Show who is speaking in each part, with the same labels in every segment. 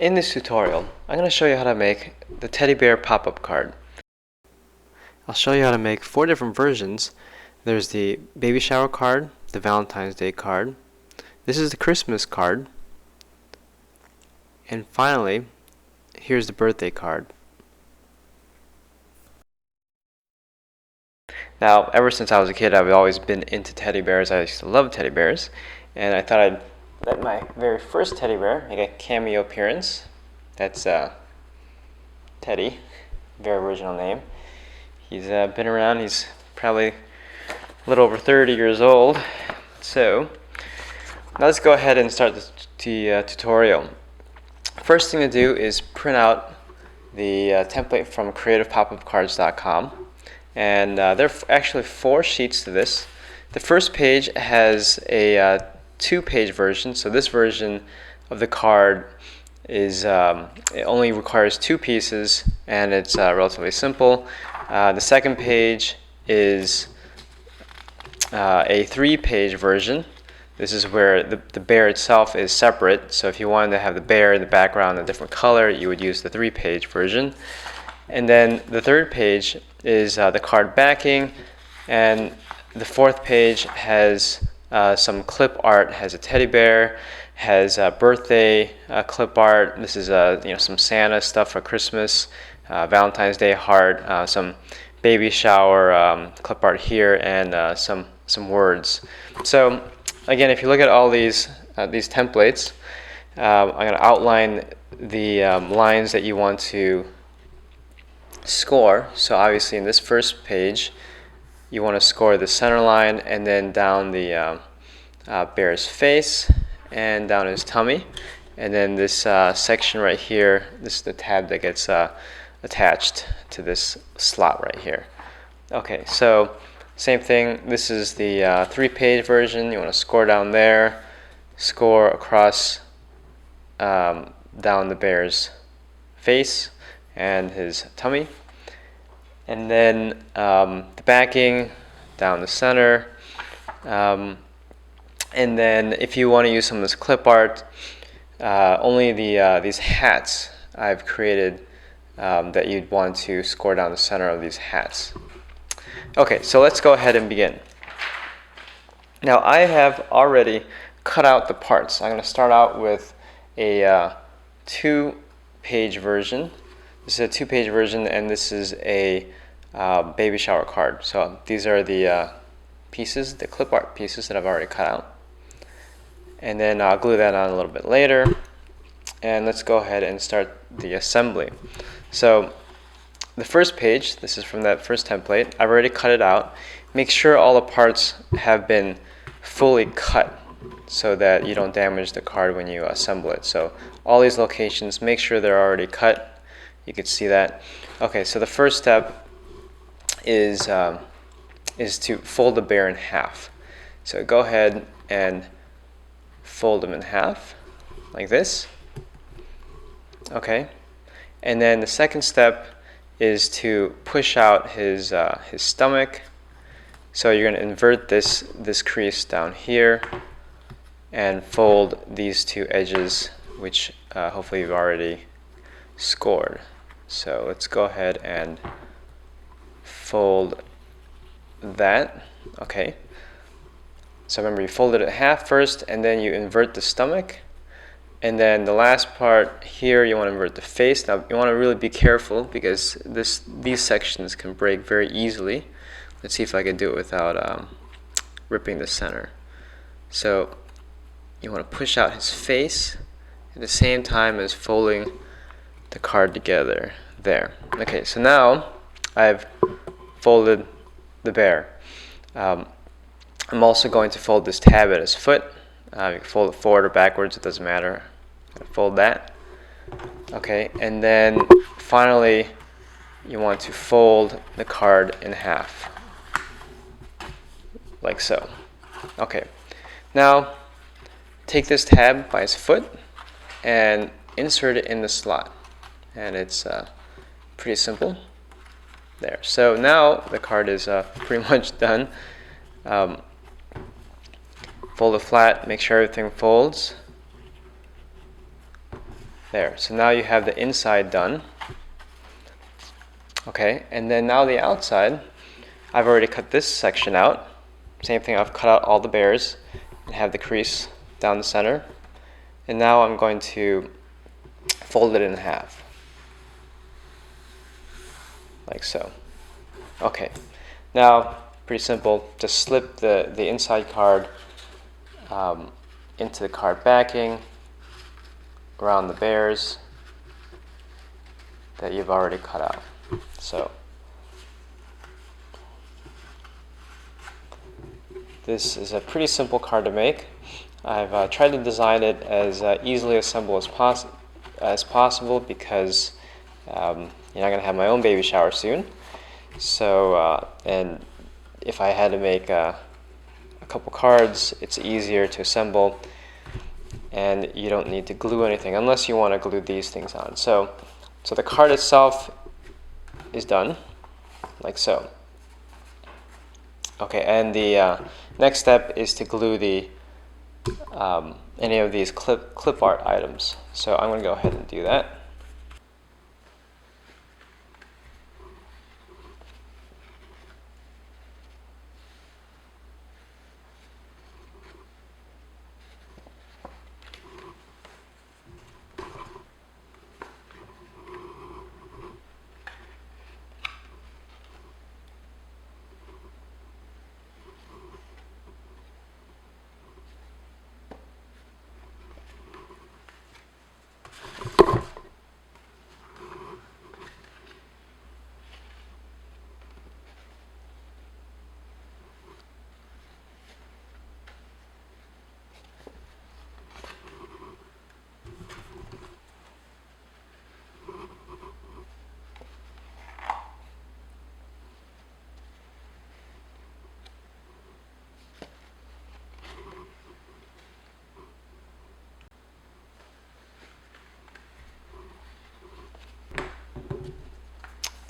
Speaker 1: In this tutorial, I'm going to show you how to make the teddy bear pop-up card. I'll show you how to make 4 different versions. There's the baby shower card, the Valentine's Day card, this is the Christmas card, and finally, here's the birthday card. Now, ever since I was a kid, I've always been into teddy bears. I used to love teddy bears, and I thought I'd let my very first teddy bear make a cameo appearance. That's Teddy, very original name. He's been around, he's probably a little over 30 years old. So, now let's go ahead and start the tutorial. First thing to do is print out the template from creativepopupcards.com. And there are actually 4 sheets to this. The first page has a 2-page version, so this version of the card is it only requires 2 pieces, and it's relatively simple. The second page is a 3-page version. This is where the bear itself is separate, so if you wanted to have the bear in the background a different color, you would use the 3-page version. And then the third page is the card backing, and the 4th page has some clip art, has a teddy bear, has birthday clip art. This is some Santa stuff for Christmas, Valentine's Day heart, some baby shower clip art here, and some words. So again, if you look at all these templates, I'm going to outline the lines that you want to score. So obviously in this first page, you want to score the center line and then down the bear's face and down his tummy. And then this section right here, this is the tab that gets attached to this slot right here. Okay, so same thing. This is the 3-page version. You want to score down there, score across down the bear's face and his tummy, and then the backing down the center, and then if you want to use some of this clip art, only these hats I've created that you'd want to score down the center of these hats. Okay, so let's go ahead and begin. Now I have already cut out the parts. I'm going to start out with a 2-page version. This is a 2-page version, and this is a baby shower card. So these are the pieces, the clip art pieces that I've already cut out. And then I'll glue that on a little bit later. And let's go ahead and start the assembly. So the first page, this is from that first template. I've already cut it out. Make sure all the parts have been fully cut so that you don't damage the card when you assemble it. So all these locations, make sure they're already cut. You can see that. Okay, so the first step is to fold the bear in half. So go ahead and fold them in half like this. Okay, and then the second step is to push out his stomach. So you're going to invert this crease down here and fold these 2 edges, which hopefully you've already scored. So let's go ahead and fold that. Okay. So remember, you fold it in half first, and then you invert the stomach. And then the last part here, you want to invert the face. Now you want to really be careful because these sections can break very easily. Let's see if I can do it without ripping the center. So you want to push out his face at the same time as folding the card together there. Okay, so now I've folded the bear. I'm also going to fold this tab at his foot. You can fold it forward or backwards, it doesn't matter. Fold that. Okay, and then finally you want to fold the card in half, like so. Okay, now take this tab by his foot and insert it in the slot. And it's pretty simple. There. So now the card is pretty much done. Fold it flat, make sure everything folds. There, so now you have the inside done. Okay, and then now the outside, I've already cut this section out. Same thing, I've cut out all the bears and have the crease down the center. And now I'm going to fold it in half, like so. Okay, now pretty simple, just slip the inside card into the card backing around the bears that you've already cut out. So this is a pretty simple card to make. I've tried to design it as easily assembled as possible because you're not going to have my own baby shower soon. So and if I had to make a couple cards, it's easier to assemble, and you don't need to glue anything unless you want to glue these things on. So the card itself is done, like so. Okay, and the next step is to glue the any of these clip art items. So I'm going to go ahead and do that.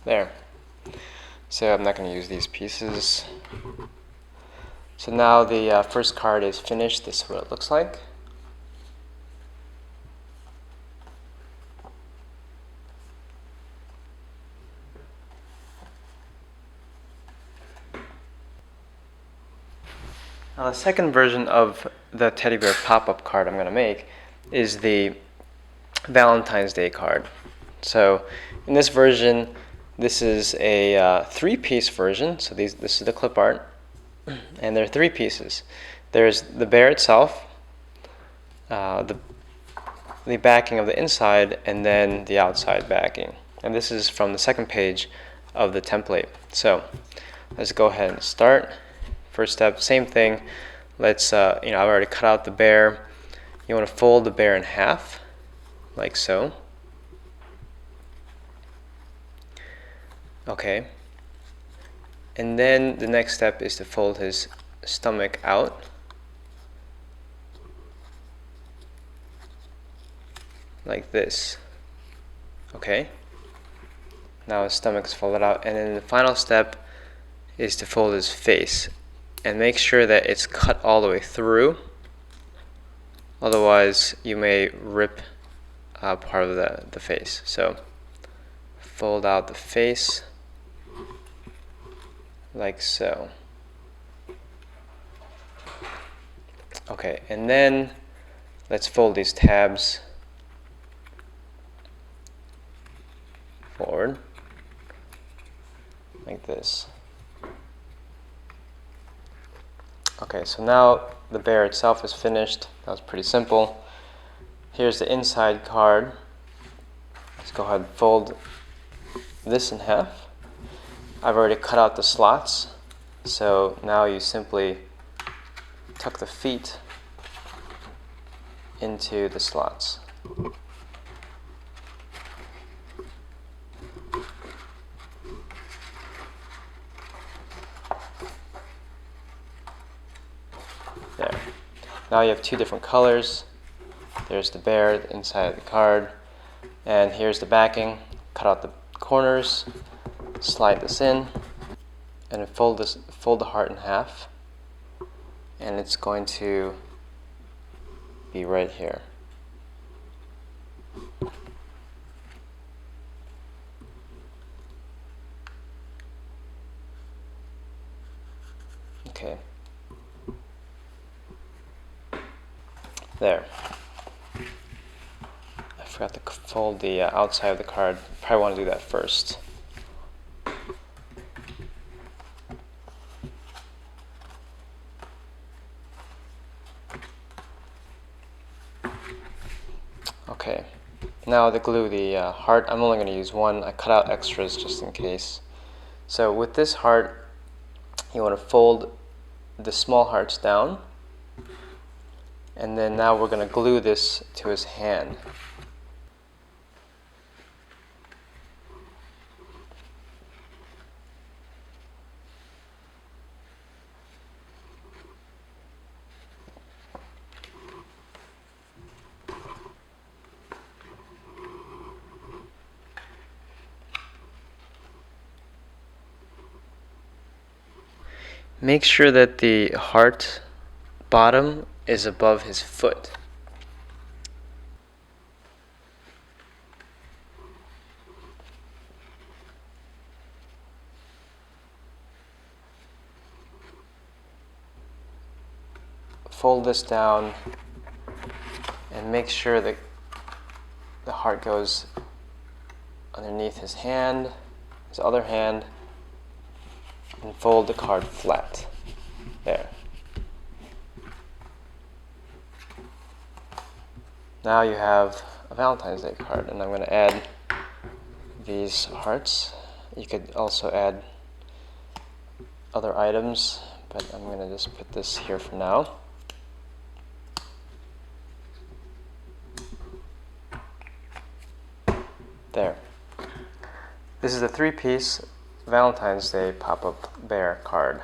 Speaker 1: There. So I'm not going to use these pieces. So now the first card is finished. This is what it looks like. Now the second version of the teddy bear pop-up card I'm going to make is the Valentine's Day card. So in this version, this is a three-piece version. So this is the clip art, and there are three pieces. There's the bear itself, the backing of the inside, and then the outside backing. And this is from the second page of the template. So let's go ahead and start. First step, same thing. Let's I've already cut out the bear. You want to fold the bear in half, like so. Okay. And then the next step is to fold his stomach out, like this. Okay. Now his stomach's folded out, and then the final step is to fold his face, and make sure that it's cut all the way through. Otherwise, you may rip part of the face. So fold out the face, like so. Okay, and then let's fold these tabs forward, like this. Okay, so now the bear itself is finished. That was pretty simple. Here's the inside card. Let's go ahead and fold this in half. I've already cut out the slots, so now you simply tuck the feet into the slots. There. Now you have two different colors. There's the bear inside of the card, and here's the backing. Cut out the corners, slide this in, and fold the heart in half, and it's going to be right here. There. I forgot to fold the outside of the card. Probably want to do that first. Okay, now to glue the heart, I'm only going to use one. I cut out extras just in case. So with this heart, you want to fold the small hearts down, and then now we're going to glue this to his hand. Make sure that the heart bottom is above his foot. Fold this down and make sure that the heart goes underneath his hand, his other hand, and fold the card flat. There. Now you have a Valentine's Day card, and I'm going to add these hearts. You could also add other items, but I'm going to just put this here for now. There. This is a 3-piece Valentine's Day pop-up bear card.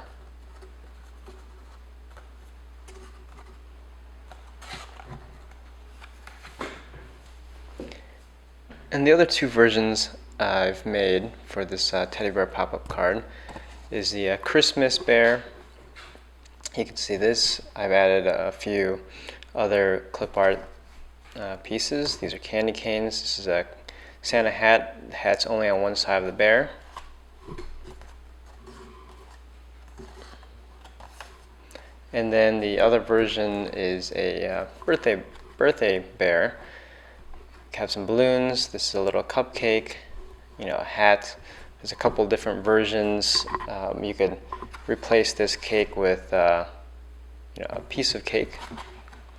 Speaker 1: And the other two versions I've made for this teddy bear pop-up card is the Christmas bear. You can see this. I've added a few other clip art pieces. These are candy canes. This is a Santa hat. The hat's only on one side of the bear. And then the other version is a birthday bear. Have some balloons. This is a little cupcake, a hat. There's a couple different versions. You could replace this cake with a piece of cake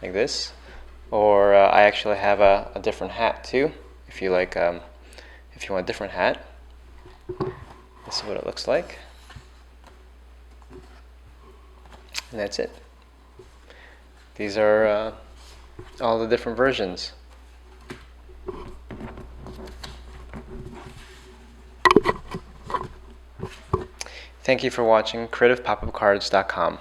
Speaker 1: like this, or I actually have a different hat too. If you like, if you want a different hat, this is what it looks like, and that's it. These are all the different versions. Thank you for watching CreativePopUpCards.com.